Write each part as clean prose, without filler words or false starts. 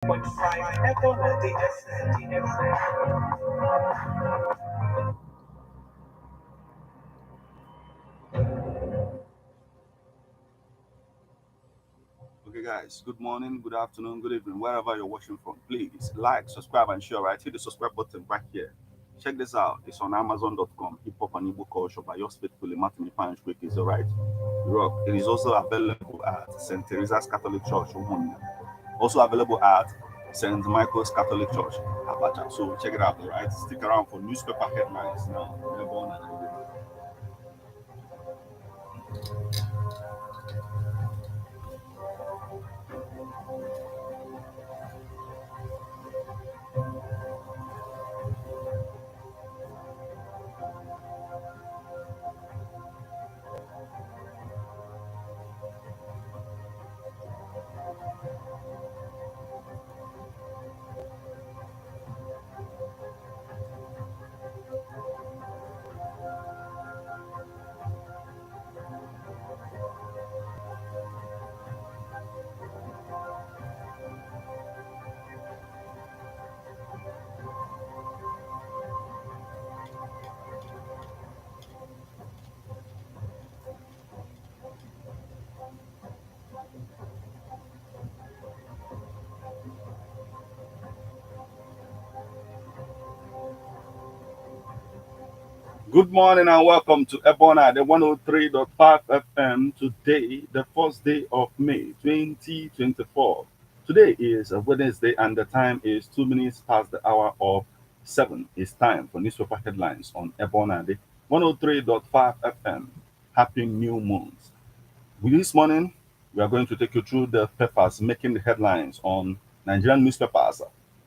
Okay, guys, good morning, good afternoon, good evening, wherever you're watching from. Please like, subscribe, and share, right? Hit the subscribe button right here. Check this out. It's on Amazon.com. Hip Hop and Igbo Culture by yours faithfully, Martin Ifan Quick is all right. Rock. It is also available at St. Teresa's Catholic Church, Umunya. Also available at St. Michael's Catholic Church, Abacha. So check it out, all right? Stick around for newspaper headlines now. Good morning and welcome to Ebona, the 103.5 FM. Today, the first day of May 2024. Today is a Wednesday and the time is 2 minutes past the hour of 7. It's time for newspaper headlines on Ebona, the 103.5 FM. Happy New Month. This morning, we are going to take you through the papers making the headlines on Nigerian newspapers.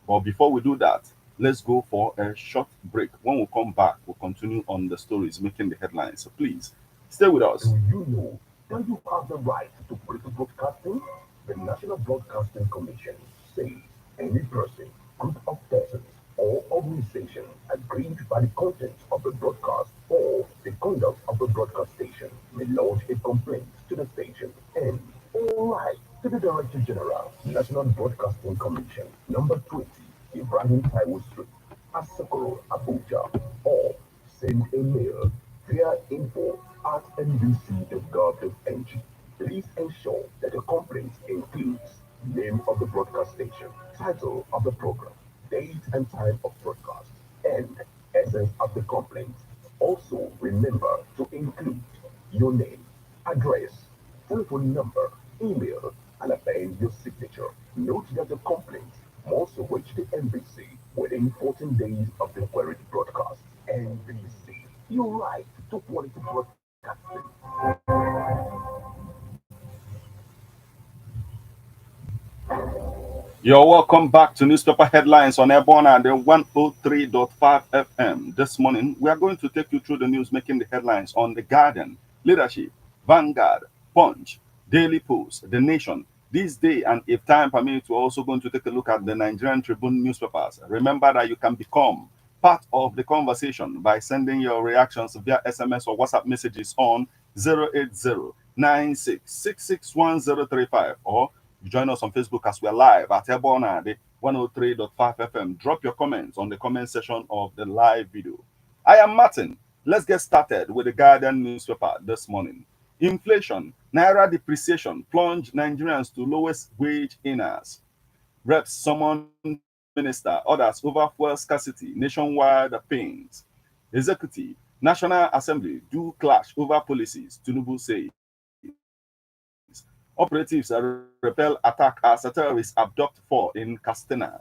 But before we do that, let's go for a short break. When we come back, we'll continue on the stories making the headlines. So please stay with us. Do you know that you have the right to political broadcasting? The National Broadcasting Commission says any person, group of persons, or organization aggrieved by the content of the broadcast or the conduct of the broadcast station may lodge a complaint to the station and write to the Director General, National Broadcasting Commission, number 20, Ibrahim Taiwo Street, Asokoro, Abuja, or send a mail via info@nbc.gov.ng. Please ensure that the complaint includes name of the broadcast station, title of the program, date and time of broadcast, and essence of the complaint. Also, remember to include your name, address, telephone number, email, and append your signature. Note that the complaint must reach the NBC within 14 days of the queried broadcast. NBC, your right to quality broadcasting. You're welcome back to newspaper headlines on Ebona, the 103.5 FM. This morning, we are going to take you through the news making the headlines on The Guardian, Leadership, Vanguard, Punch, Daily Post, The Nation. This day, and if time permits, we're also going to take a look at the Nigerian Tribune newspapers. Remember that you can become part of the conversation by sending your reactions via SMS or WhatsApp messages on 08096661035, or you join us on Facebook as we're live at Ebona, the 103.5 FM. Drop your comments on the comment section of the live video. I am Martin. Let's get started with the Guardian newspaper this morning. Inflation, Naira depreciation plunged Nigerians to lowest wage earners. Reps summon minister, others over fuel scarcity, nationwide pains. Executive, National Assembly do clash over policies, Tinubu says. Operatives repel attack as terrorists abduct four in Castina.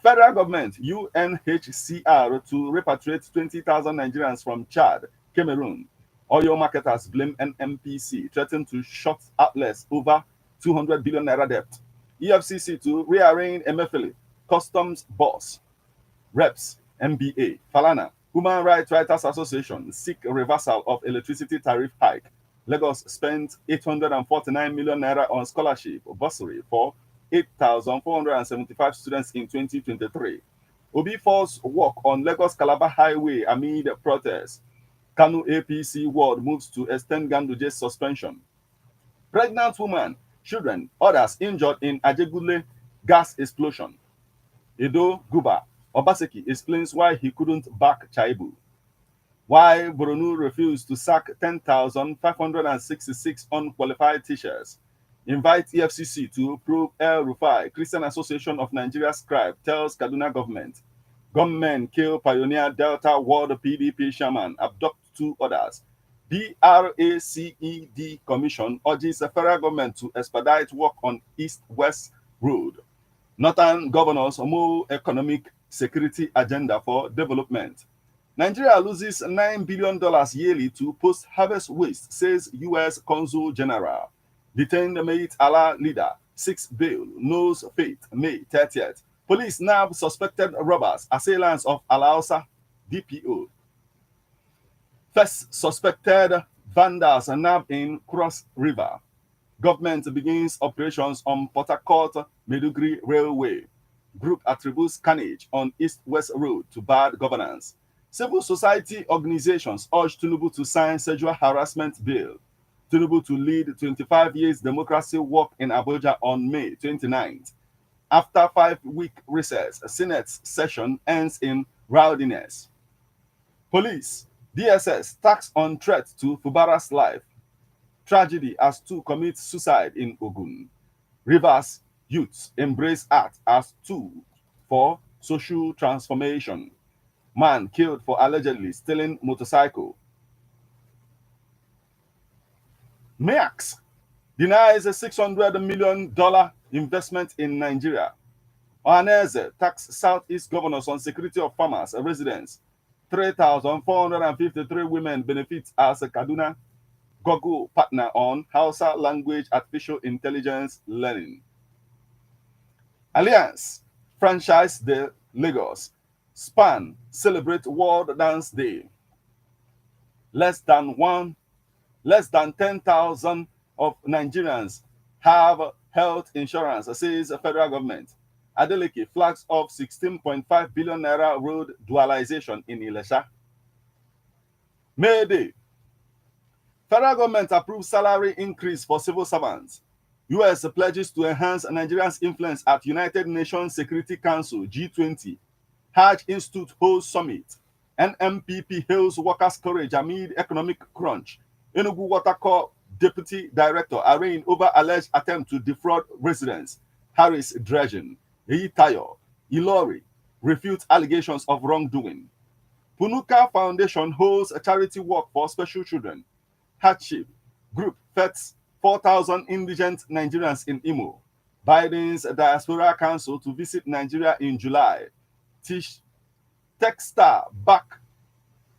Federal government, UNHCR, to repatriate 20,000 Nigerians from Chad, Cameroon. Oil marketers blame NMPC, threaten to shut outlets over 200 billion naira debt. EFCC to rearrange Emefiele, customs boss. Reps, MBA, Falana, Human Rights Writers Association seek reversal of electricity tariff hike. Lagos spent 849 million naira on scholarship bursary for 8,475 students in 2023. Obi falls work on Lagos Calabar Highway amid protests. Kanu APC ward moves to extend Ganduje's suspension. Pregnant woman, children, others injured in Ajegule gas explosion. Edo Guba, Obaseki explains why he couldn't back Chaibu. Why Boronu refused to sack 10,566 unqualified teachers. Invite EFCC to probe El Rufai. Christian Association of Nigeria scribe tells Kaduna government. Gunmen kill pioneer Delta World PDP chairman, abduct two others. BRACED Commission urges the federal government to expedite work on East-West Road. Northern governors move economic security agenda for development. Nigeria loses $9 billion yearly to post-harvest waste, says U.S. Consul General. Detained Mate Allah leader, 6 bail, knows fate, May 30th. Police nab suspected robbers, assailants of Alausa DPO. First suspected vandals nabbed in Cross River. Government begins operations on Port Harcourt Maiduguri Railway. Group attributes carnage on East-West Road to bad governance. Civil society organizations urge Tinubu to sign sexual harassment bill. Tinubu to lead 25 years democracy walk in Abuja on May 29th. After 5-week recess, Senate session ends in rowdiness. Police, DSS tax on threat to Fubara's life. Tragedy as two commit suicide in Ogun. Rivers youths embrace art as tool for social transformation. Man killed for allegedly stealing motorcycle. MEAX denies a $600 million investment in Nigeria. Ohaneze tax Southeast governors on security of farmers and residents. 3,453 women benefit as a Kaduna Google partner on Hausa language artificial intelligence learning. Alliance franchise de Lagos. Span celebrate World Dance Day. Less than 10,000 of Nigerians have health insurance, says the federal government. Adeleke flags off 16.5 billion naira road dualization in Ilesha. May Day. Federal government approves salary increase for civil servants. US pledges to enhance Nigeria's influence at United Nations Security Council G20. Hajj Institute holds summit. NMPP hails workers' courage amid economic crunch. Enugu Water Corp deputy director arraigned over alleged attempt to defraud residents. Harris dredging. Eyitayo, Ilori refutes allegations of wrongdoing. Punuka Foundation holds a charity work for special children. Hardship group feeds 4,000 indigent Nigerians in Imo. Biden's Diaspora Council to visit Nigeria in July. Techstar back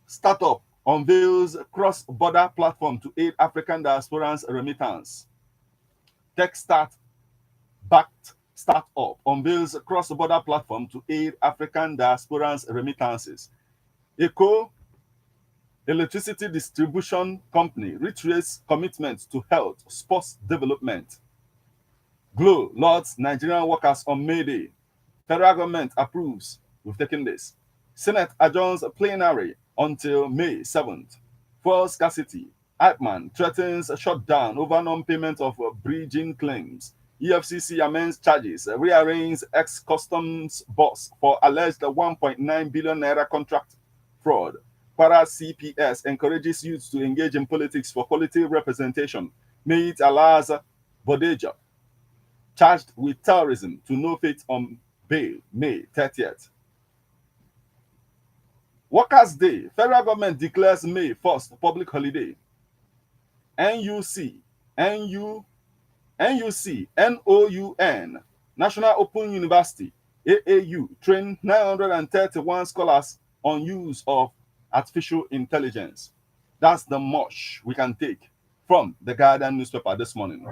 startup unveils cross-border platform to aid African diasporans remittance. Techstart backed startup unveils cross-border platform to aid African diasporans remittances. Eco Electricity Distribution Company reiterates commitment to health, sports development. Glow lauds Nigerian workers on May Day. Federal government approves. We've taken this. Senate adjourns plenary until May 7th. Fuel scarcity. Ipman threatens shutdown over non-payment of bridging claims. EFCC amends charges, rearranges ex-customs boss for alleged 1.9 billion naira contract fraud. Para CPS encourages youth to engage in politics for quality representation. May it allows Bodeja, charged with terrorism, to no fate on bail, May 30th. Workers' Day. Federal government declares May 1st public holiday. NUC, NOUN, National Open University, AAU, trained 931 scholars on use of artificial intelligence. That's the much we can take from the Guardian newspaper this morning.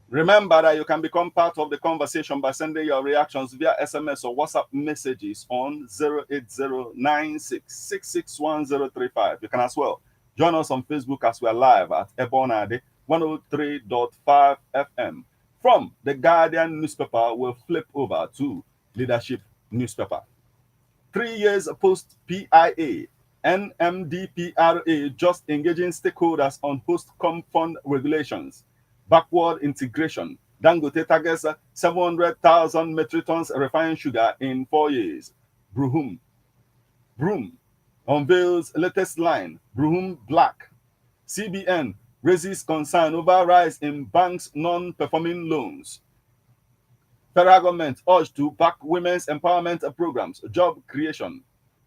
Remember that you can become part of the conversation by sending your reactions via SMS or WhatsApp messages on 08096661035. You can as well Join us on Facebook as we are live at Ebonade 103.5 FM. From the Guardian newspaper, we'll flip over to Leadership newspaper. 3 years post PIA, NMDPRA just engaging stakeholders on post-com fund regulations. Backward integration. Dangote targets 700,000 metric tons refined sugar in 4 years. Broom unveils latest line, Broom Black. CBN raises concern over rise in banks' non-performing loans. Federal government urged to back women's empowerment programs, job creation.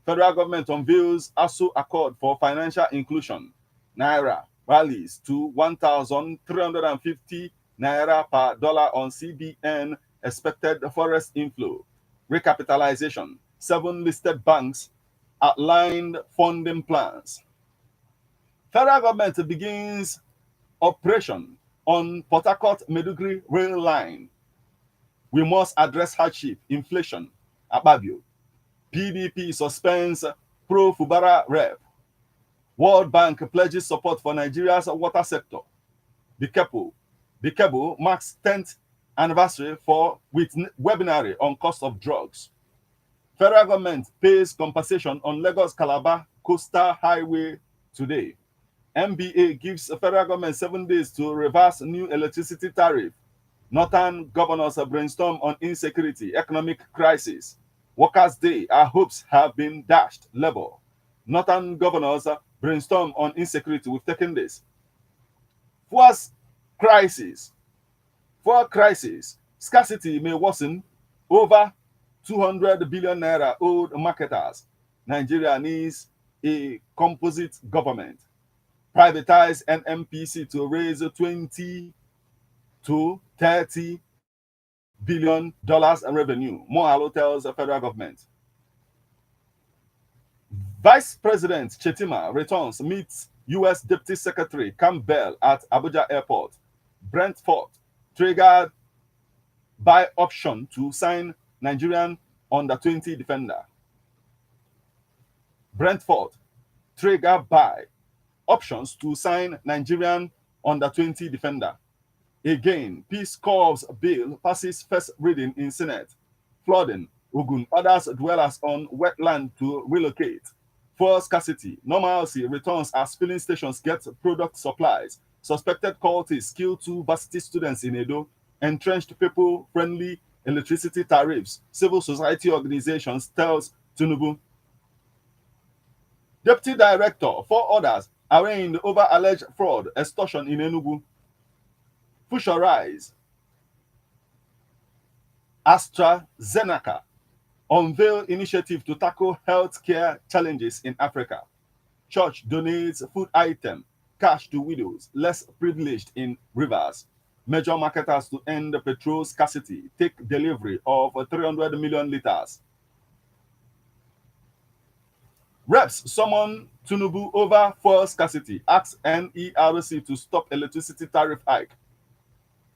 Federal government unveils ASU Accord for financial inclusion. Naira rallies to 1,350 naira per dollar on CBN expected forest inflow. Recapitalization. 7 listed banks outlined funding plans. Federal government begins operation on Port Harcourt Maiduguri rail line. We must address hardship, inflation. Akpabio. PDP suspends pro-Fubara rep. World Bank pledges support for Nigeria's water sector. The cable marks 10th anniversary with webinar on cost of drugs. Federal government pays compensation on Lagos-Calabar coastal highway today. MBA gives federal government 7 days to reverse new electricity tariff. Northern governors brainstorm on insecurity, economic crisis. Workers' Day, our hopes have been dashed. Labour. Northern governors brainstorm on insecurity. We've taken this. Fuel crisis. Scarcity may worsen. Over 200 billion naira owed marketers. Nigeria needs a composite government. Privatize NMPC to raise 20 to 30 billion dollars in revenue. Mohalo tells the federal government. Vice President Chetima returns, meets U.S. Deputy Secretary Campbell at Abuja Airport. Brentford triggered by option to sign Nigerian under-20 defender. Brentford triggered by options to sign Nigerian under-20 defender. Again, Peace Corps bill passes first reading in Senate. Flooding, Ogun orders dwellers on wetland to relocate. Fuel scarcity, normalcy returns as filling stations get product supplies. Suspected cultists kill 2 varsity students in Edo. Entrenched people-friendly electricity tariffs. Civil society organizations tells Tinubu. Deputy Director, 4 others arraigned over alleged fraud, extortion in Enugu. Future rise. AstraZeneca unveil initiative to tackle healthcare challenges in Africa. Church donates food item, cash to widows, less privileged in rivers. Major marketers to end petrol scarcity take delivery of 300 million liters. Reps summon Tinubu over fuel scarcity, asks NERC to stop electricity tariff hike.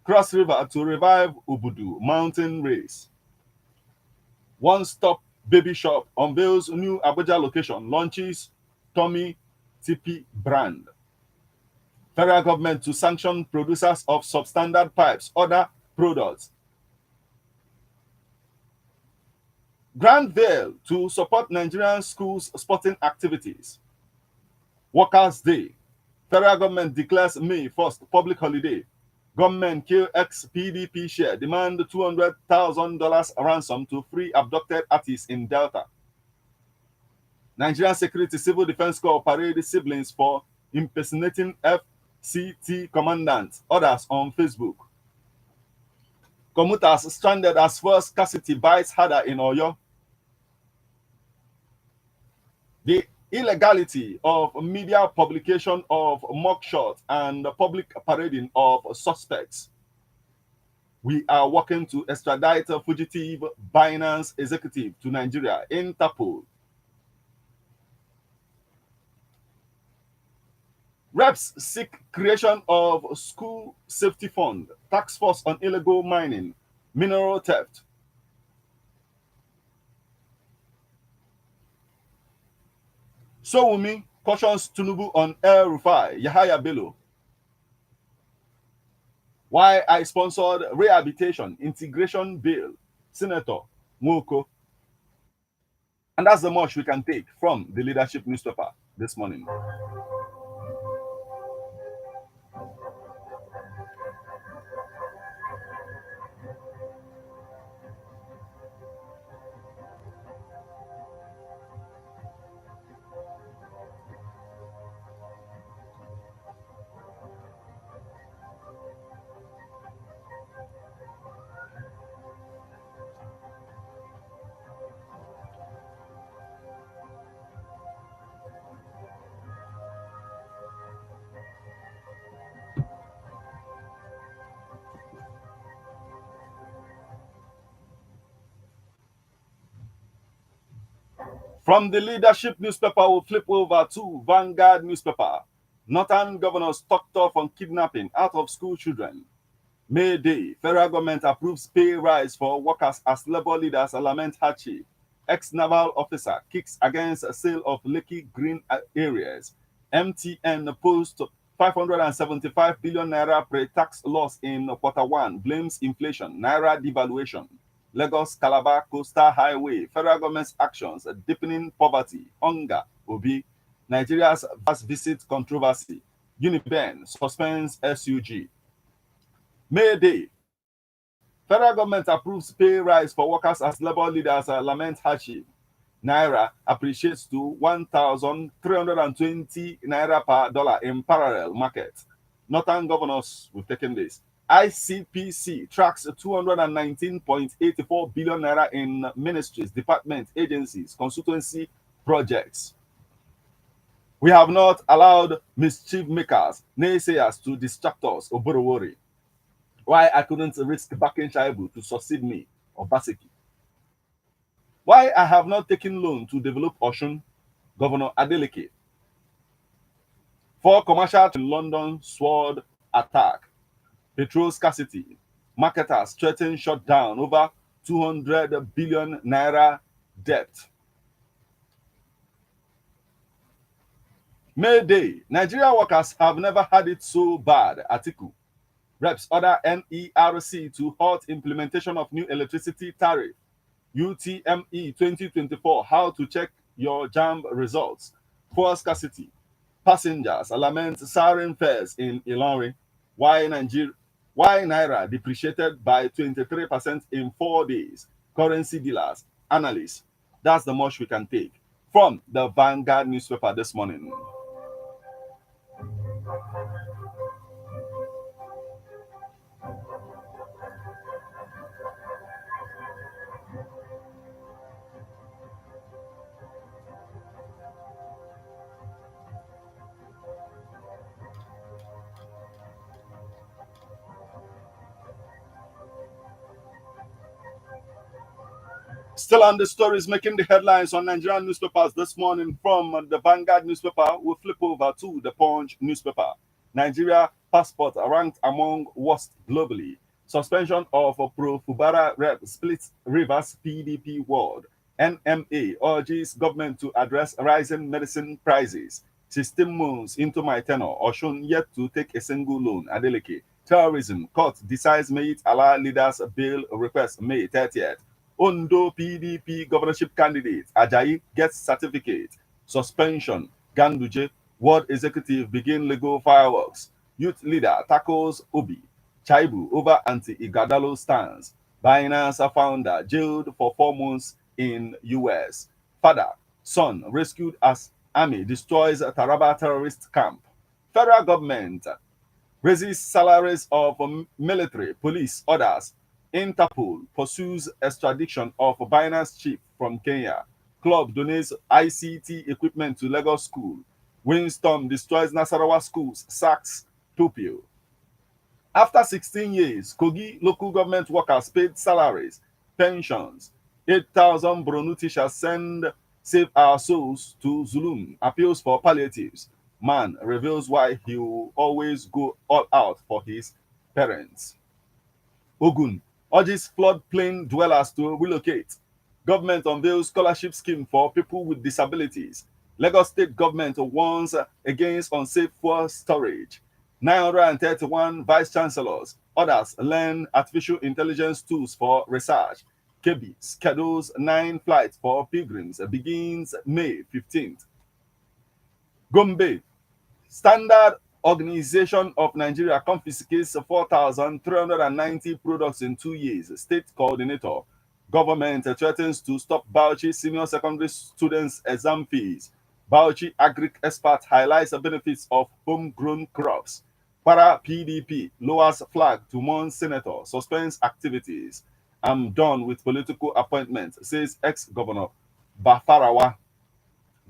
Cross River to revive Ubudu mountain race. One Stop Baby Shop unveils new Abuja location, launches Tommy TP brand. Federal government to sanction producers of substandard pipes, other products. Grand Vale to support Nigerian schools' sporting activities. Workers' Day. Federal government declares May 1st public holiday. Government kill ex-PDP share, demand $200,000 ransom to free abducted artists in Delta. Nigerian Security Civil Defense Corps parade siblings for impersonating FCT commandants, others on Facebook. Commuters stranded as fuel scarcity bites harder in Oyo. The illegality of media publication of mugshots and public parading of suspects. We are working to extradite a fugitive Binance executive to Nigeria. Interpol. Reps seek creation of school safety fund, task force on illegal mining, mineral theft. Sowumi Cautions Tunubu on El Rufai, Yahaya Bello. Why I sponsored rehabilitation integration bill, Senator Mwoko. And that's the much we can take from the leadership newspaper this morning. From the leadership newspaper, we'll flip over to Vanguard newspaper. Northern governors talked off on kidnapping out of school children. May Day, federal government approves pay rise for workers as labor leaders lament hardship. Ex-naval officer kicks against sale of Lekki green areas. MTN post 575 billion naira pre-tax loss in Q1, blames inflation, naira devaluation. Lagos Calabar Coastal Highway, federal government's actions deepening poverty, hunger, Obi. Nigeria's vast visit controversy. Uniben suspends SUG. May Day, federal government approves pay rise for workers as labor leaders lament hardship. Naira appreciates to 1,320 naira per dollar in parallel market. Northern governors, we've taken this. ICPC tracks 219.84 billion naira in ministries, departments, agencies, consultancy projects. We have not allowed mischief makers, naysayers to distract us, Oborowori. Why I couldn't risk backing Shaibu to succeed me, or Basiki. Why I have not taken loan to develop Oshun, Governor Adeleke. For commercial in London sword attack, petrol scarcity, marketers threaten shutdown over 200 billion naira debt. May Day, Nigeria workers have never had it so bad, Atiku. Reps order NERC to halt implementation of new electricity tariff. UTME 2024, how to check your JAMB results. Fuel scarcity. Passengers lament siren fares in Ilorin. Why Naira depreciated by 23% in 4 days. Currency dealers, analysts. That's the much we can take from the Vanguard newspaper this morning. Still on the stories making the headlines on Nigerian newspapers this morning from the Vanguard newspaper, we'll flip over to the Punch newspaper. Nigeria passport ranked among worst globally. Suspension of pro-Fubara rep splits Rivers PDP world. NMA urges government to address rising medicine prices. 16 months into my tenure, Oshun yet to take a single loan. Adeleke. Terrorism. Court decides may it allow leaders bail request May 30th. Ondo PDP governorship candidate Ajayi gets certificate. Suspension. Ganduje. World executive begin legal fireworks. Youth leader tackles Obi. Chaibu over anti-Igadalo stance. Binance founder jailed for 4 months in US. Father, son rescued as army destroys Taraba terrorist camp. Federal government raises salaries of military, police, others. Interpol pursues extradition of Binance chief from Kenya. Club donates ICT equipment to Lagos school. Windstorm destroys Nasarawa schools, sacks pupil. After 16 years, Kogi local government workers paid salaries, pensions. 8,000 Boronu teachers send Save Our Souls to Zulum. Appeals for palliatives. Man reveals why he will always go all out for his parents. Ogun urges floodplain dwellers to relocate. Government unveils scholarship scheme for people with disabilities. Lagos state government warns against unsafe fuel storage. 931 vice chancellors. Others learn artificial intelligence tools for research. Kebbi schedules 9 flights for pilgrims. Begins May 15th. Gombe Standard Organization of Nigeria confiscates 4,390 products in 2 years. State coordinator. Government threatens to stop Bauchi senior secondary students' exam fees. Bauchi agric expert highlights the benefits of homegrown crops. Para PDP lowers flag to mourn senator, suspends activities. I'm done with political appointments, says ex-governor Bafarawa.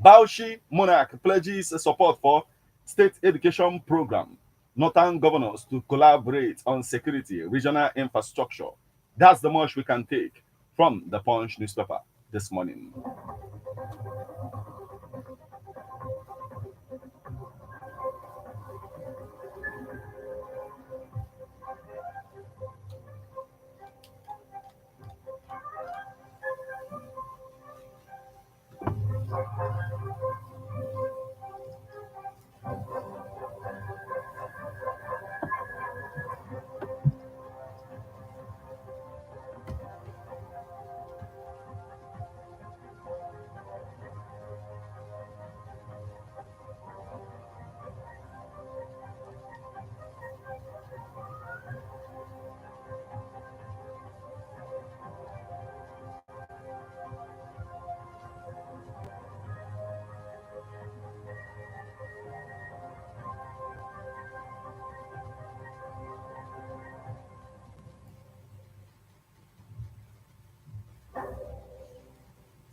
Bauchi monarch pledges support for state education program. Northern governors to collaborate on security, regional infrastructure. That's the much we can take from the Punch newspaper this morning.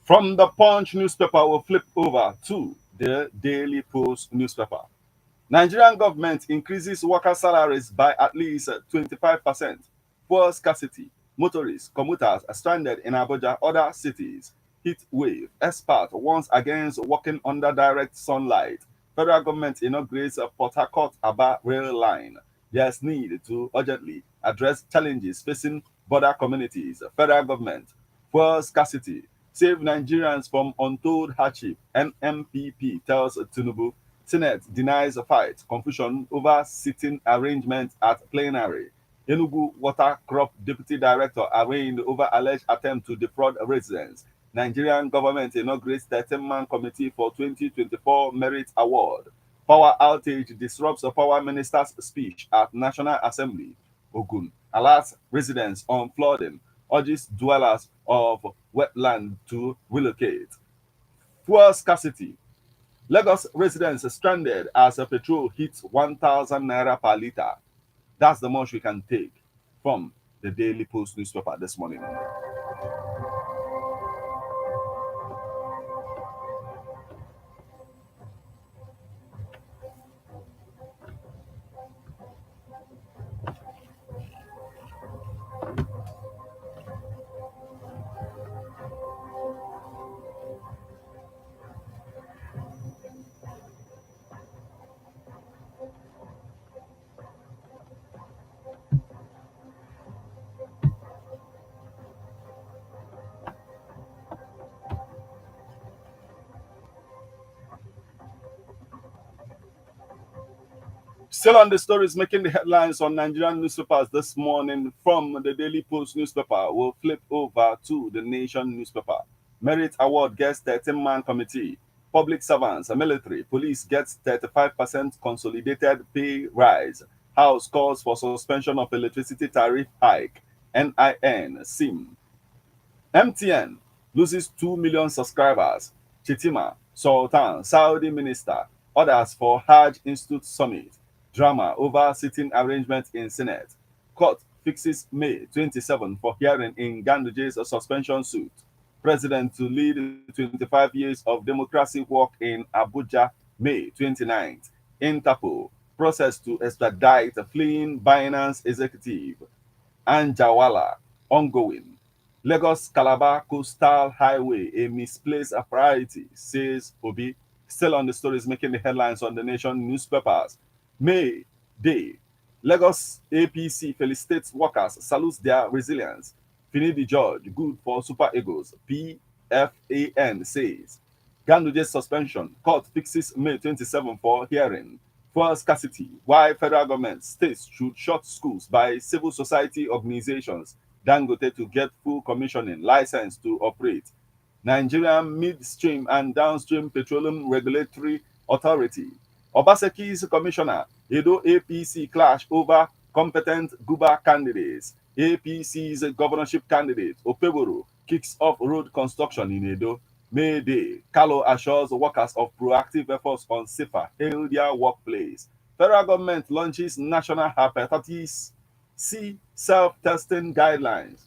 From the Punch newspaper, we'll flip over to the Daily Post newspaper. Nigerian government increases worker salaries by at least 25%. Fuel scarcity. Motorists, commuters are stranded in Abuja, other cities. Heat wave. Expert warns against walking under direct sunlight. Federal government inaugurates a Port Harcourt Aba rail line. There's need to urgently address challenges facing border communities. Federal government. Fuel scarcity. Save Nigerians from untold hardship. NMPP tells Tinubu. Senate denies a fight. Confusion over sitting arrangement at plenary. Enugu Water Crop Deputy Director arraigned over alleged attempt to defraud residents. Nigerian government inaugurates 13-man committee for 2024 merit award. Power outage disrupts the power minister's speech at National Assembly. Ogun alerts residents on flooding, urges dwellers of wetland to relocate. Fuel scarcity. Lagos residents stranded as a petrol hits 1,000 naira per litre. That's the much we can take from the Daily Post newspaper this morning. Still on the stories making the headlines on Nigerian newspapers this morning from the Daily Post newspaper, we'll flip over to the Nation newspaper. Merit Award gets 13-man committee. Public servants, military, police gets 35% consolidated pay rise. House calls for suspension of electricity tariff hike. NIN, SIM. MTN loses 2 million subscribers. Chitima, Sultan, Saudi minister, orders for Hajj Institute summit. Drama over sitting arrangement in Senate. Court fixes May 27 for hearing in Ganduje's suspension suit. President to lead 25 years of democracy walk in Abuja, May 29th. Interpol process to extradite fleeing Binance executive. Anjawala, ongoing. Lagos Calabar Coastal Highway, a misplaced priority, says Obi. Still on the stories making the headlines on the nation newspapers. May Day. Lagos APC felicitates workers, salutes their resilience. Finidi George, good for Super Eagles. PFAN says. Ganduje's suspension. Court fixes May 27 for hearing. Fuel scarcity. Why federal government states should shut schools by civil society organizations. Dangote to get full commissioning license to operate. Nigerian Midstream and Downstream Petroleum Regulatory Authority. Obaseki's commissioner. Edo APC clash over competent Guba candidates. APC's governorship candidate Opeboro kicks off road construction in Edo. May Day, Kalo assures workers of proactive efforts on safer, healthier workplace. Federal government launches national hepatitis C self-testing guidelines.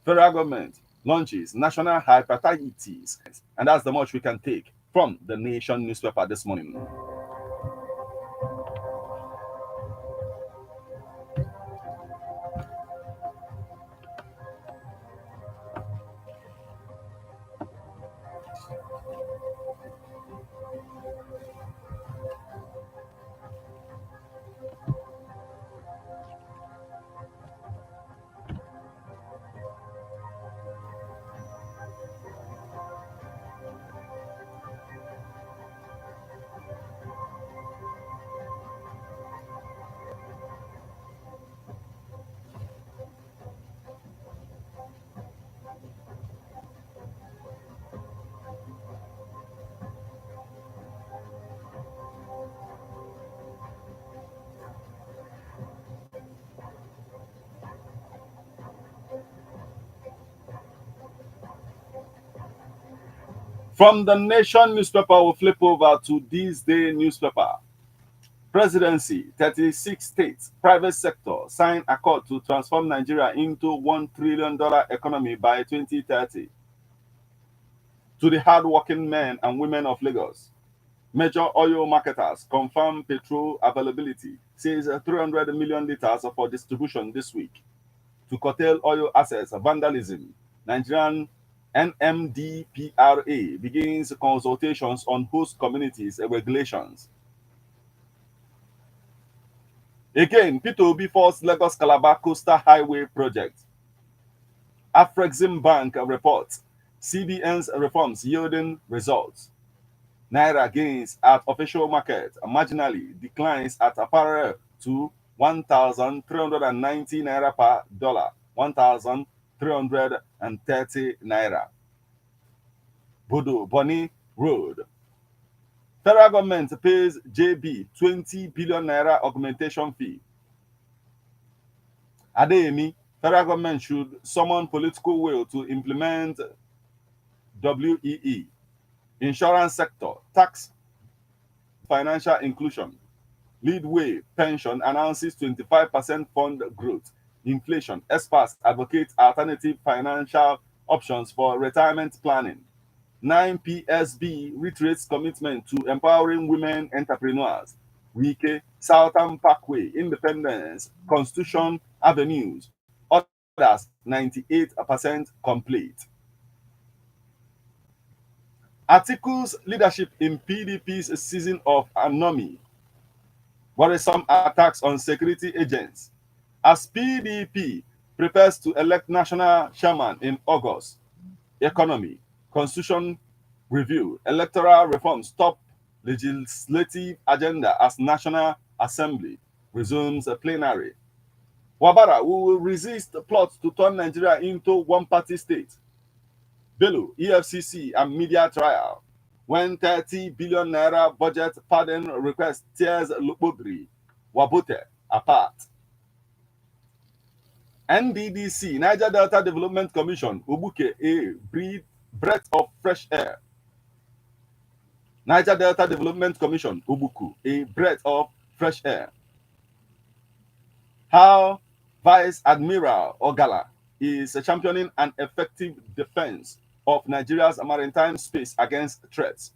Federal government launches national hepatitis, and that's the much we can take from the Nation newspaper this morning. From the Nation newspaper, we'll flip over to this day newspaper. Presidency, 36 states, private sector sign accord to transform Nigeria into $1 trillion economy by 2030. To the hardworking men and women of Lagos, major oil marketers confirm petrol availability, says 300 million liters for distribution this week. To curtail oil assets vandalism, Nigerian NMDPRA begins consultations on host communities regulations. Again, Peter Obi falls Lagos Calabar Coastal Highway project. Afrexim Bank reports CBN's reforms yielding results. Naira gains at official market marginally declines at apparel to 1,390 naira per dollar, 1,330 naira. Bodo Boni Road. Federal government pays JB 20 billion naira augmentation fee. Adeyemi, federal government should summon political will to implement WEE. Insurance sector, tax, financial inclusion. Leadway Pension announces 25% fund growth. Inflation, experts advocate alternative financial options for retirement planning. 9PSB reiterates commitment to empowering women entrepreneurs. Wike, Southern Parkway, Independence, Constitution Avenues, others 98% complete. Atiku's leadership in PDP's season of anomie. Worrisome attacks on security agents. As PDP prepares to elect national chairman in August, economy, constitution review, electoral reforms top legislative agenda as National Assembly resumes a plenary. Wabara will resist plots to turn Nigeria into one-party state. Bello, EFCC and media trial. When 30 billion naira budget pardon request tears Lukbogri, Wabote apart. NDDC, Niger Delta Development Commission, Ubuke, a breath of fresh air. Niger Delta Development Commission, Ubuku, a breath of fresh air. How Vice Admiral Ogala is championing an effective defense of Nigeria's maritime space against threats.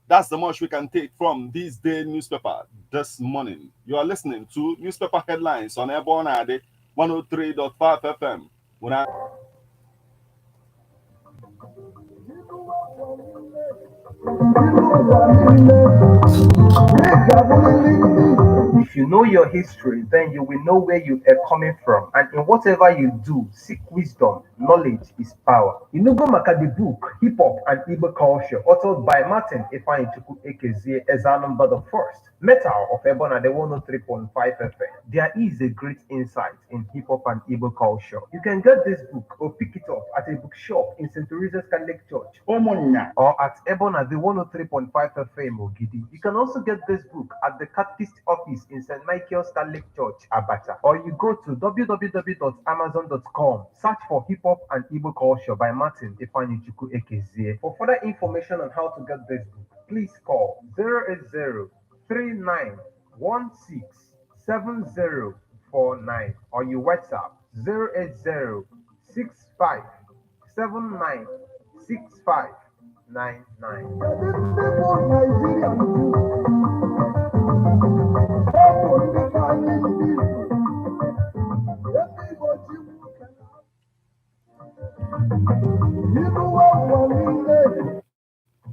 That's the much we can take from this day newspaper this morning. You are listening to newspaper headlines on Airborne Ade 103.5 FM. If you know your history, then you will know where you are coming from. And in whatever you do, seek wisdom. Knowledge is power. Inugo Maka the book, Hip Hop and Igbo Culture, authored by Martin Ifeanyichukwu Ekezie Ezanumba the First, Metal of Ebona the 103.5 FM. There is a great insight in hip hop and Igbo culture. You can get this book or pick it up at a bookshop in St. Teresa's Catholic Church, Omonia, or at Ebona the 103.5 FM Ogidi. You can also get this book at the Catechist office in St. Michael's Catholic Church, Abacha, or you go to www.amazon.com, search for Hip Hop and Igbo Culture by Martin Ifeanyichukwu Ekezie. For further information on how to get this book, please call 080 39167049 or your WhatsApp 080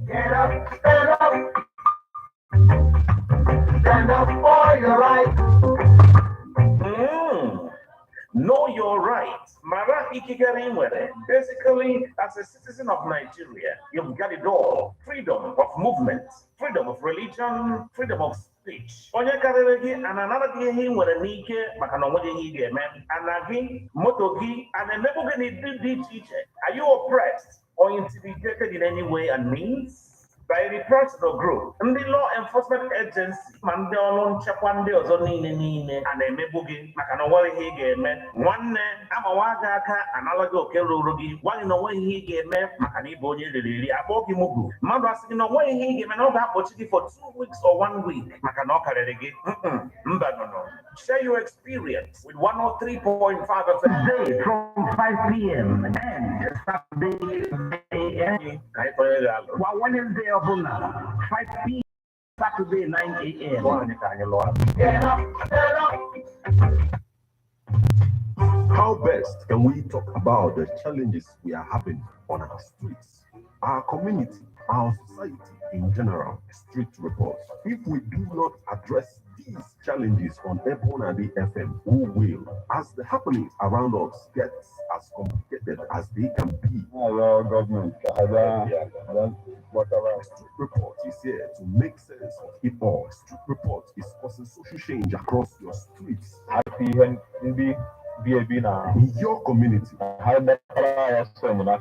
Get up, stand up for your right. Know your rights. Mara ikikere nwere. Basically, as a citizen of Nigeria, you've got it all. Freedom of movement, freedom of religion, freedom of speech. Onye karịrị gị ananara gị ihe ị nwere n'ike maka na onweghị ihe ị ga-eme. Ana gị, moto gị, ana-emegbu gị n'ịdị dị iche iche. Are you oppressed or intimidated in any way and means? By the personal group, ndị law enforcement agency ma ndị ọrụ nchekwa ndị ọzọ niile a na-emegbu gị maka na onweghị ihe ị ga-eme. Nwanne amawa gị aka anala gị oke ruru gị, gwa na onweghị ihe ị ga-eme maka na ịbụ onye riri akpọ gị mugu. Mmadụ asị gị na onweghị ihe ị ga-eme na ọ ga-akpọchi gị for 2 weeks or 1 week maka na ọ karịrị gị. Mba nọ. Share your experience with 103.5 FM Today from 5 p.m. and Saturday 8 a.m. While Wednesday ọbụla 5 p.m. Saturday 9 a.m. Get up, stand up. How best can we talk about the challenges we are having on our streets, our community, our society in general? Street reports. If we do not address these challenges on Ebonadi FM, who will? As the happenings around us get as complicated as they can be. Hello, government. Street Report is here to make sense of it all. Street Report is causing social change across your streets. In your community.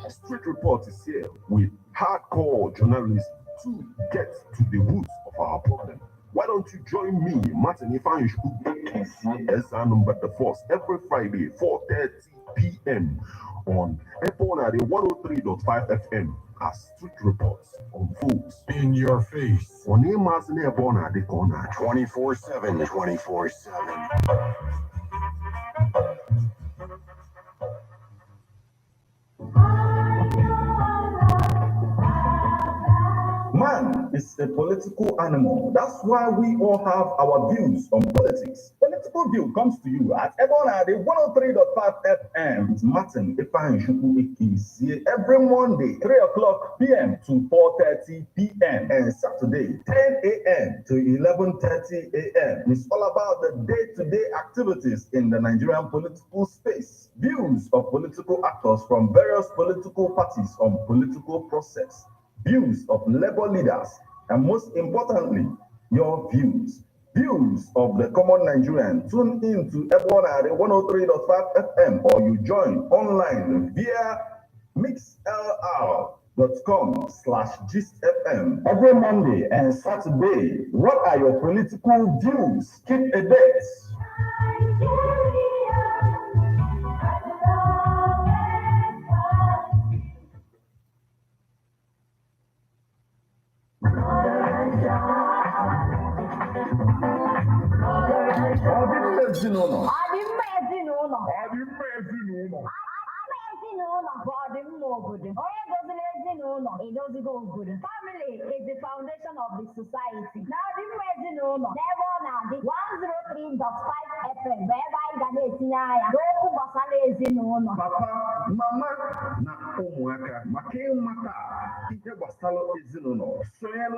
Street Report is here with hardcore journalism to get to the roots of our problem. Why don't you join me, Martin Ifeanyichukwu Ezanumba the First, every Friday, 4:30 p.m. on Ebona 103.5 FM as Street Reports unfolds in your face. On Emas Ebona the corner 24/7, 24/7. Man is a political animal. That's why we all have our views on politics. Political View comes to you at Ebona 103.5 FM with Martin Ifeanyichukwu Ekezie every Monday, 3 o'clock p.m. to 4:30 p.m. and Saturday, 10 a.m. to 11:30 a.m. It's all about the day-to-day activities in the Nigerian political space. Views of political actors from various political parties on political process. Views of labor leaders, and most importantly, your views. Views of the common Nigerian. Tune in to Ebona 103.5 FM or you join online via mixlr.com/gistfm every Monday and Saturday. What are your political views? Keep a date. ezinụlọ ọdịmma ezinụlọ ọdịmma ezinụlọ ama ezinụlọ bụ ọdịmma obodo onye doziri ezinụlọ edozigo obodo family is the foundation of the society na ọdịmma ezinụlọ n'ebe ọ na-adị 103.5 FM bụ ebe anyị anyị ga na-etinye anya n'okwu gbasara ezinụlọ. Papa, mama na ụmụaka maka ịmata ihe gbasara ezinụlọ sonyelu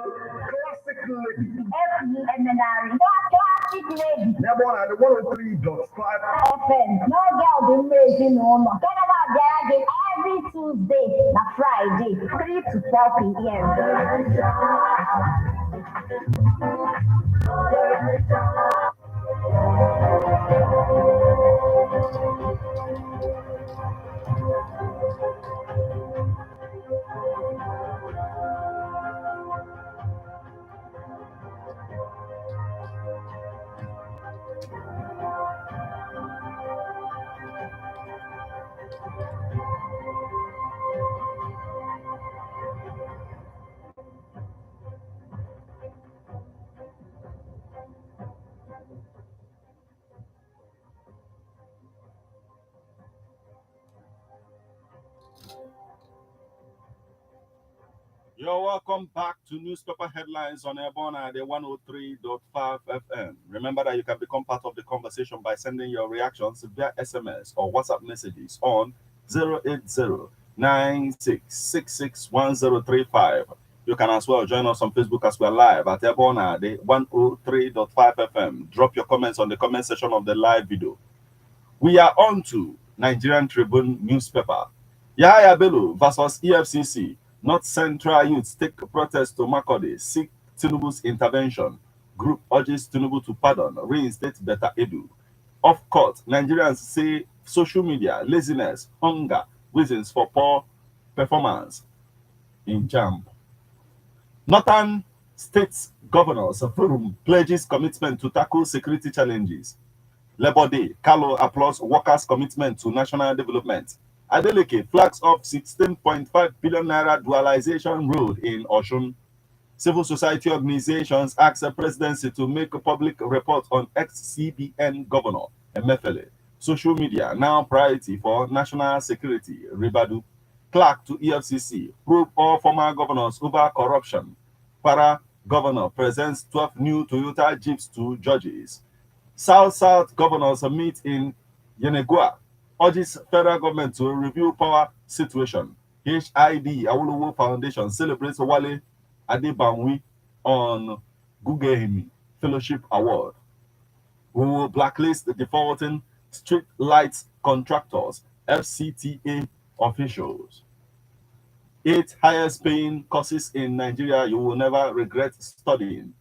Classic Lady Efu emenarị Classic Lady n'ebe ọ na-adị 103.5 FM n'oge ọdịmma ezinụlọ nke na-abịara gị every Tuesday na Friday 3 to 4 p.m. You're welcome back to Newspaper Headlines on Airborne at the 103.5 FM. Remember that you can become part of the conversation by sending your reactions via SMS or WhatsApp messages on 080-9666-1035. You can as well join us on Facebook as we're live at Airborne at the 103.5 FM. Drop your comments on the comment section of the live video. We are on to Nigerian Tribune newspaper. Yahya Bello versus EFCC. North Central youths take protest to Makode, seek Tinubu's intervention. Group urges Tinubu to pardon, reinstate Beta Edu. Off court, Nigerians say social media, laziness, hunger, reasons for poor performance in JAMB. Northern States Governors Forum pledges commitment to tackle security challenges. Labor Day, Kalo applauds workers' commitment to national development. Adeleke flags off 16.5 billion naira dualization road in Oshun. Civil society organizations ask the presidency to make a public report on ex-CBN governor Emefiele. Social media now priority for national security. Ribadu. Clerk to EFCC probe all former governors over corruption. Para governor presents 12 new Toyota Jeeps to judges. South governors meet in Yenegua. Urges federal government to review power situation. HID Awolowo Foundation celebrates Wale Adebanwi on Gugehimi Fellowship Award. We will blacklist the defaulting street lights contractors, FCTA officials. 8 highest paying courses in Nigeria you will never regret studying.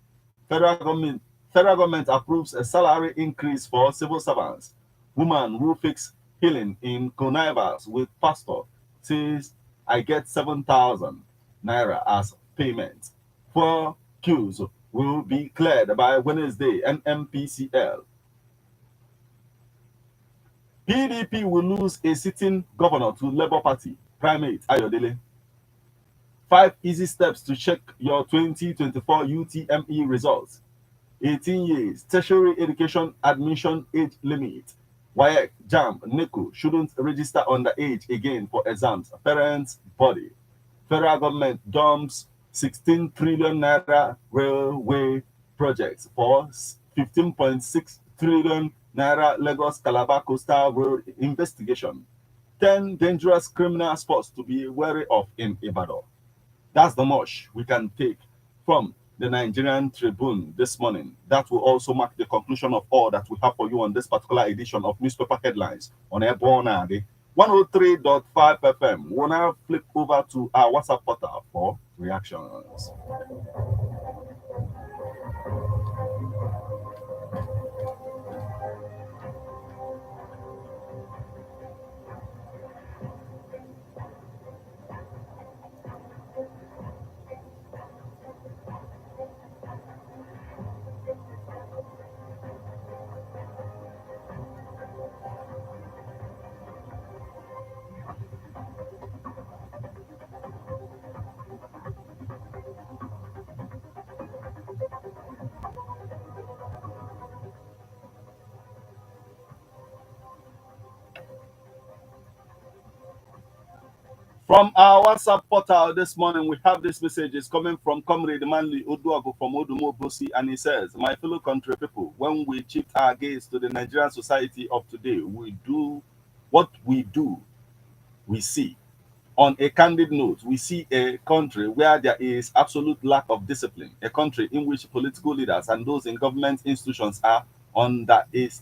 Federal government approves a salary increase for civil servants. Woman who fix healing in connivance with pastor says, I get 7,000 naira as payment. 4 queues will be cleared by Wednesday, NMPCL. PDP will lose a sitting governor to Labour Party, Primate Ayodele. 5 easy steps to check your 2024 UTME results. 18 years, tertiary education admission age limit. WAEC, JAMB, NECO shouldn't register underage again for exams. Parents' body. Federal government dumps 16 trillion naira railway projects for 15.6 trillion naira Lagos Calabar Coastal Road investigation. 10 dangerous criminal spots to be wary of in Ibadan. That's the much we can take from the Nigerian Tribune this morning. That will also mark the conclusion of all that we have for you on this particular edition of Newspaper Headlines on Airborne 103.5 FM. We'll now flip over to our WhatsApp portal for reactions. From our WhatsApp portal this morning, we have this message. It's coming from Comrade Manly Uduago from Odumo Bosi, and he says, my fellow country people, when we shift our gaze to the Nigerian society of today, we do what we do, we see. On a candid note, we see a country where there is absolute lack of discipline, a country in which political leaders and those in government institutions are under is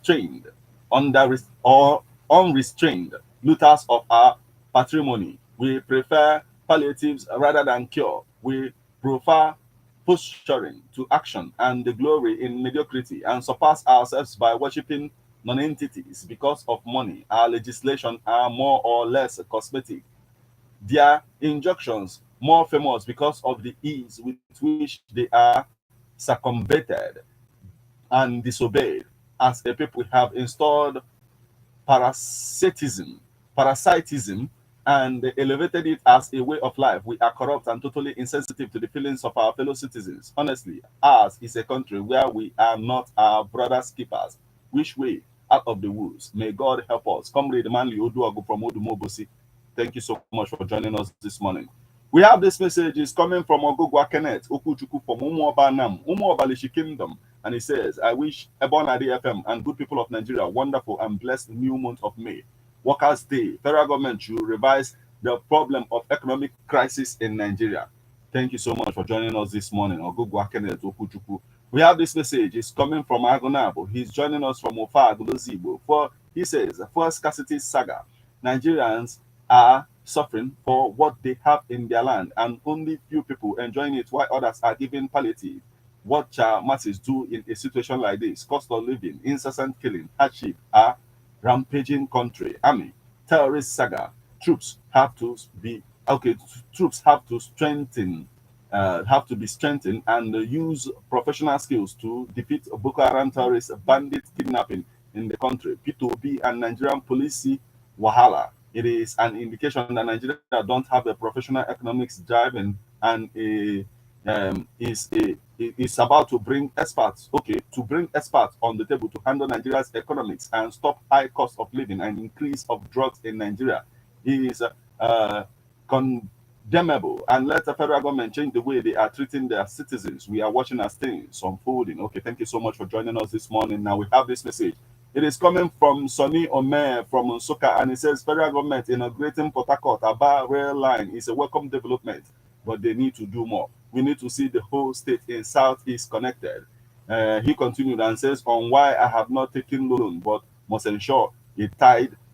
trained, or unrestrained looters of our patrimony. We prefer palliatives rather than cure. We prefer posturing to action and the glory in mediocrity and surpass ourselves by worshipping non-entities because of money. Our legislation are more or less cosmetic, their injunctions more famous because of the ease with which they are circumvented and disobeyed. As a people, we have installed parasitism, parasitism, and elevated it as a way of life. We are corrupt and totally insensitive to the feelings of our fellow citizens. Honestly, ours is a country where we are not our brothers' keepers. Which way? Out of the woods. May God help us. Comrade Manly Oduago from Odumobosi. Thank you so much for joining us this morning. We have this message is coming from Ogugwa Kenneth Okuchuku from Umuoba Nam, Umuobalishi Kingdom. And he says, I wish Ebonadi FM and good people of Nigeria wonderful and blessed new month of May. Workers' Day. Federal government should revise the problem of economic crisis in Nigeria. Thank you so much for joining us this morning. Ogugwa Kenneth Okuchuku. We have this message. It's coming from Agonabo. He's joining us from Ofa Agolozibo. For he says, for scarcity saga, Nigerians are suffering for what they have in their land, and only few people enjoying it while others are given palliative. What shall masses do in a situation like this? Cost of living, incessant killing, hardship, a rampaging country, army, terrorist saga. Troops have to be okay. Troops have to be strengthened and use professional skills to defeat Boko Haram terrorists, bandit kidnapping in the country. P2B and Nigerian police wahala. It is an indication that Nigeria don't have a professional economics driving and is about to bring experts, to bring experts on the table to handle Nigeria's economics and stop high cost of living and increase of drugs in Nigeria. Is uh, condemnable, and let the federal government change the way they are treating their citizens. We are watching as things unfolding. Okay, thank you so much for joining us this morning. Now we have this message. It is coming from Sonny Omer from Nsuka, and it says federal government inaugurating Port Harcourt Aba rail line is a welcome development, but they need to do more. We need to see the whole state in Southeast connected. He continued and says, on why I have not taken loan, but must ensure it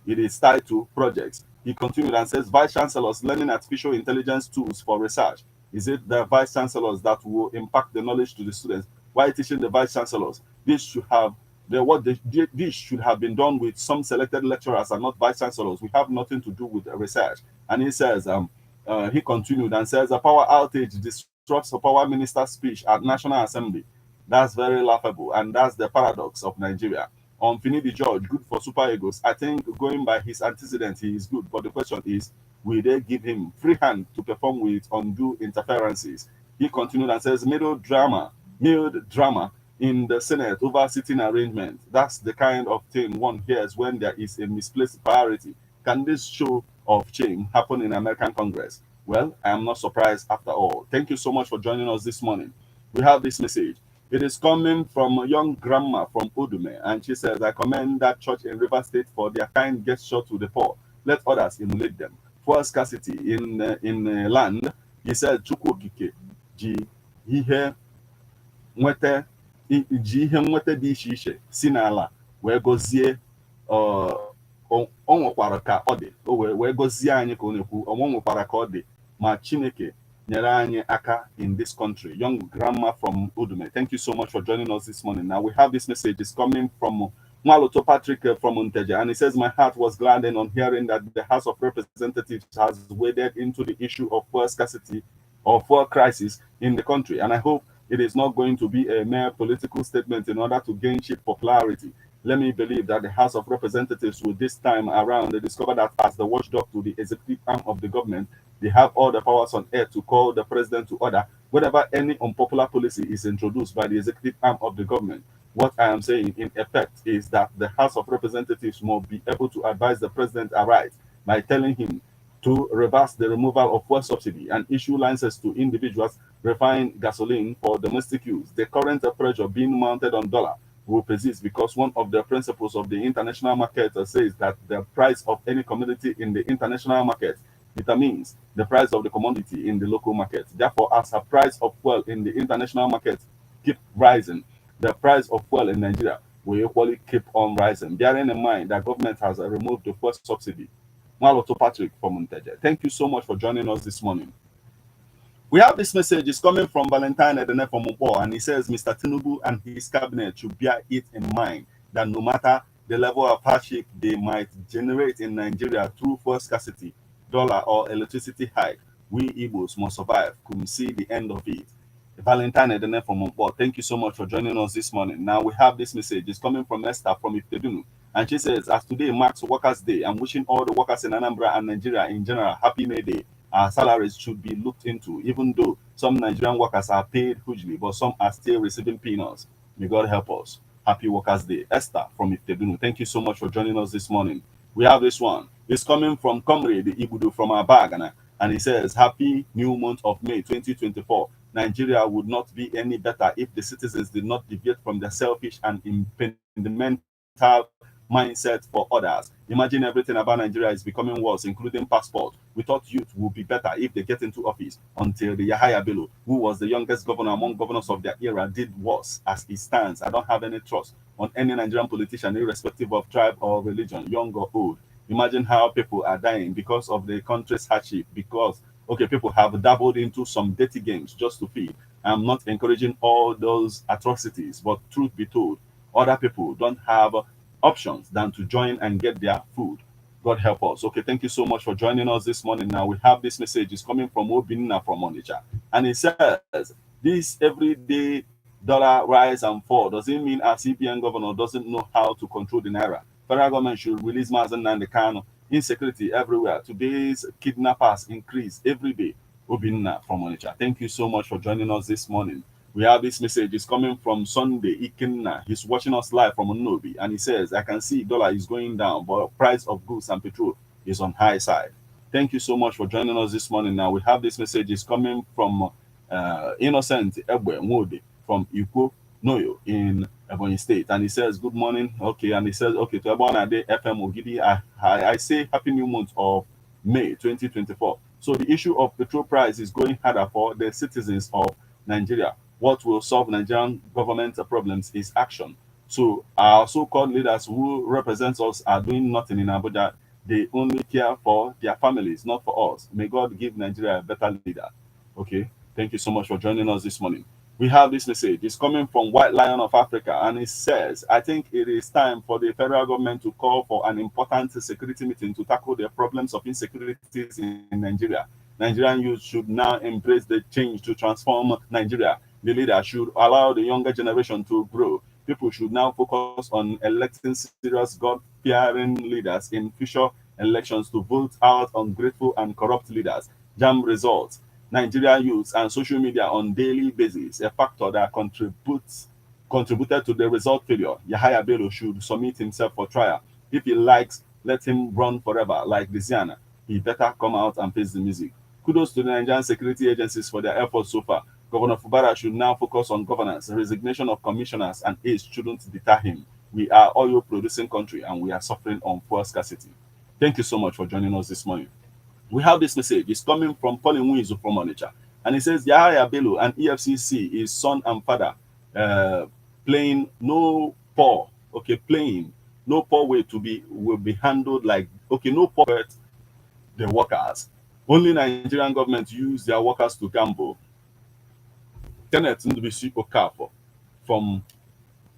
is tied to projects. He continued and says, Vice Chancellors learning artificial intelligence tools for research. Is it the Vice Chancellors that will impact the knowledge to the students? Why teaching the Vice Chancellors? This should have been done with some selected lecturers and not Vice Chancellors. We have nothing to do with research. And he says, he continued and says, a power outage disrupts the power minister's speech at National Assembly. That's very laughable, and that's the paradox of Nigeria. Finidi George, good for super egos. I think going by his antecedents, he is good. But the question is, will they give him free hand to perform with undue interferences? He continued and says, mild drama in the Senate over sitting arrangement. That's the kind of thing one hears when there is a misplaced priority. Can this show of change happen in American Congress? Well, I am not surprised after all. Thank you so much for joining us this morning. We have this message. It is coming from a young grandma from Odume, and she says, I commend that church in River State for their kind gesture to the poor. Let others emulate them. For scarcity in land, he said, Chukwukike ji ihe nweta dị iche iche si n'ala wee gọzie o nwekwara ka ọ dị o wee gọzie anyị ka ọ na-ekwu ọ nwekwara ka ọ dị ma Chineke nyere anyị aka in this country. Young grandma from Udume, thank you so much for joining us this morning. Now we have this message. It's coming from Mwaloto Patrick from Unteja, and he says, my heart was gladdened on hearing that the House of Representatives has waded into the issue of fuel scarcity or fuel crisis in the country, and I hope it is not going to be a mere political statement in order to gain cheap popularity. Let me believe that the House of Representatives will this time around they discover that as the watchdog to the executive arm of the government, they have all the powers on earth to call the president to order whenever any unpopular policy is introduced by the executive arm of the government. What I am saying in effect is that the House of Representatives must be able to advise the president aright by telling him to reverse the removal of fuel subsidy and issue licenses to individuals refine gasoline for domestic use. The current pressure being mounted on dollar will persist because one of the principles of the international market says that the price of any commodity in the international market determines the price of the commodity in the local market. Therefore, as the price of fuel in the international market keep rising, the price of fuel in Nigeria will equally keep on rising, bearing in mind that government has removed the fuel subsidy. Mwaloto Patrick from Monteja. Thank you so much for joining us this morning. We have this message. It's coming from Valentine Edene from Upo, and he says Mr. Tinubu and his cabinet should bear it in mind that no matter the level of hardship they might generate in Nigeria through fuel scarcity, dollar or electricity hike, we Igbos must survive. Could we see the end of it? Valentine Edene from Upo, thank you so much for joining us this morning. Now we have this message. It's coming from Esther from Iftedunu, and she says, as today marks Workers' Day, I'm wishing all the workers in Anambra and Nigeria in general happy May Day. Our salaries should be looked into, even though some Nigerian workers are paid hugely, but some are still receiving peanuts. May God help us. Happy Workers' Day. Esther from Iftedunu, thank you so much for joining us this morning. We have this one. It's coming from Comrade Ibudu from our bag, and he says, happy new month of May 2024. Nigeria would not be any better if the citizens did not deviate from their selfish and impedamental mindset for others. Imagine everything about Nigeria is becoming worse, including passport. We thought youth would be better if they get into office until the Yahaya Bello, who was the youngest governor among governors of their era, did worse. As it stands, I don't have any trust on any Nigerian politician, irrespective of tribe or religion, young or old. Imagine how people are dying because of the country's hardship, because okay, people have dabbled into some dirty games just to feed. I'm not encouraging all those atrocities, but truth be told, other people don't have options than to join and get their food. God help us. Okay, thank you so much for joining us this morning. Now we have this message. It's coming from Obinna from Onitsha, and it says, "This everyday dollar rise and fall doesn't mean our CBN governor doesn't know how to control the naira. Federal government should release Mazen and the Kano. Insecurity everywhere. Today's kidnappers increase every day." Obinna from Onitsha. Thank you so much for joining us this morning. We have this message. It's coming from Sunday Ikenna. He's watching us live from Onobi, and he says, "I can see dollar is going down, but price of goods and petrol is on high side." Thank you so much for joining us this morning. Now we have this message. It's coming from Innocent Ebwe Nwode from Ikwo Noyo in Ebonyi State, and he says, "Good morning." Okay, and he says, "Okay, to everyone at the FM Ogidi, I say happy new month of May 2024. So the issue of petrol price is going harder for the citizens of Nigeria. What will solve Nigerian government problems is action. So our so-called leaders who represent us are doing nothing in Abuja. They only care for their families, not for us. May God give Nigeria a better leader." Okay, thank you so much for joining us this morning. We have this message. It's coming from White Lion of Africa, and it says, "I think it is time for the federal government to call for an important security meeting to tackle the problems of insecurities in Nigeria. Nigerian youth should now embrace the change to transform Nigeria. The leader should allow the younger generation to grow. People should now focus on electing serious, God-fearing leaders in future elections to vote out ungrateful and corrupt leaders. Jam results. Nigerian youths and social media on daily basis, a factor that contributed to the result failure. Yahaya Bello should submit himself for trial. If he likes, let him run forever like Louisiana. He better come out and face the music." Kudos to the Nigerian security agencies for their efforts so far. Governor Fubara should now focus on governance. Resignation of commissioners and aides shouldn't deter him. We are oil producing country and we are suffering on fuel scarcity. Thank you so much for joining us this morning. We have this message. It's coming from Pauline Wizu from Onitsha, and it says, "Yahaya Bello and EFCC is son and father uh, playing no poor, okay, playing no poor way to be will be handled like, okay, no poor hurt the workers. Only Nigerian government use their workers to gamble." Tenet Ndubisi Okafor from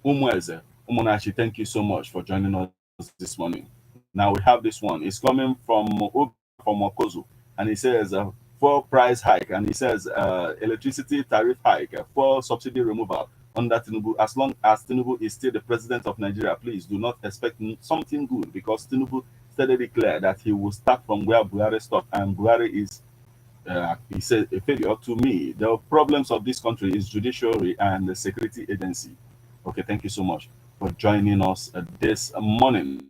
Umueze, Umunachi, thank you so much for joining us this morning. Now we have this one. It's coming from from Okozu, and he says, "For price hike," and he says, "Electricity tariff hike, for subsidy removal under Tinubu. As long as Tinubu is still the president of Nigeria, please do not expect something good, because Tinubu steadily declared that he will start from where Buhari stopped, and Buhari is." He said, "A failure. To me, the problems of this country is judiciary and the security agency." Okay, thank you so much for joining us this morning.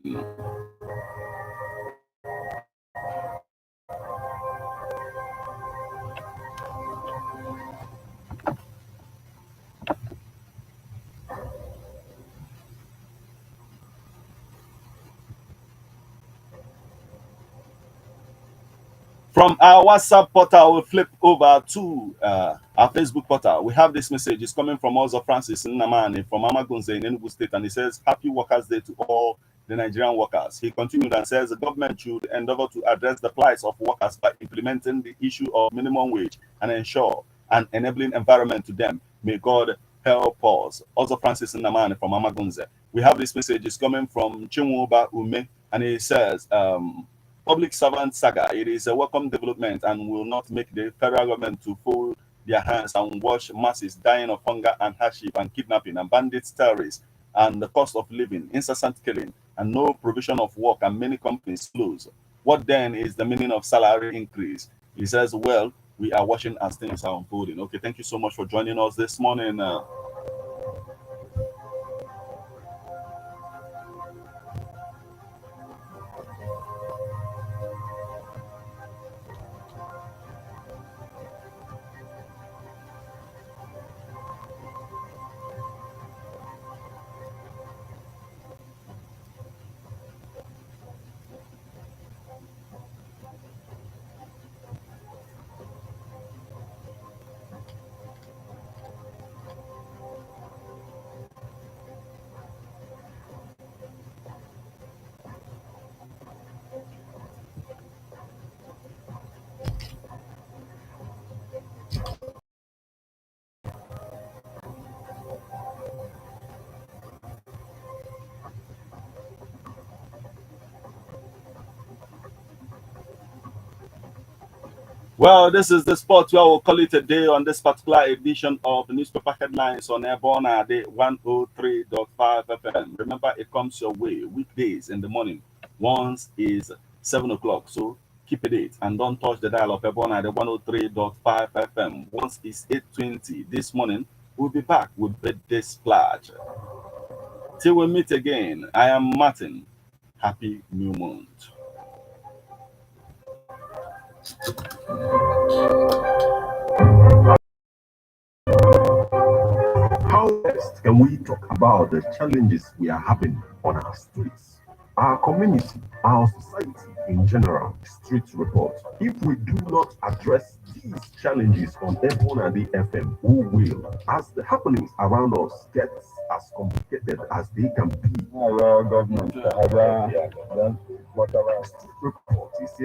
From our WhatsApp portal, we'll flip over to our Facebook portal. We have this message. It's coming from also Francis Nnamani from Amagunze in Enugu State, and he says, "Happy Workers' Day to all the Nigerian workers." He continued and says, "The government should endeavor to address the plight of workers by implementing the issue of minimum wage and ensure an enabling environment to them. May God help us." Also, Francis Nnamani from Amagunze. We have this message. It's coming from Chinwoba Ume, and he says, "Public servant saga. It is a welcome development and will not make the federal government to fold their hands and watch masses dying of hunger and hardship and kidnapping and bandits, terrorists, and the cost of living, incessant killing, and no provision of work, and many companies close. What then is the meaning of salary increase?" He says, "Well, we are watching as things are unfolding." Okay, thank you so much for joining us this morning. Well, this is the spot where we'll call it a day on this particular edition of the newspaper headlines on Airborne Day 103.5 FM. Remember, it comes your way weekdays in the morning. Once is 7 o'clock, so keep a date and don't touch the dial of Airborne Day 103.5 FM. Once is 8:20 this morning, we'll be back with birthday splash. Till we meet again, I am Martin. Happy New Month. How best can we talk about the challenges we are having on our streets, our community, our society in general? Street report. If we do not address these challenges on Ebonadi FM, who will? As the happenings around us get as complicated as they can be. Our government, whatever. Street report is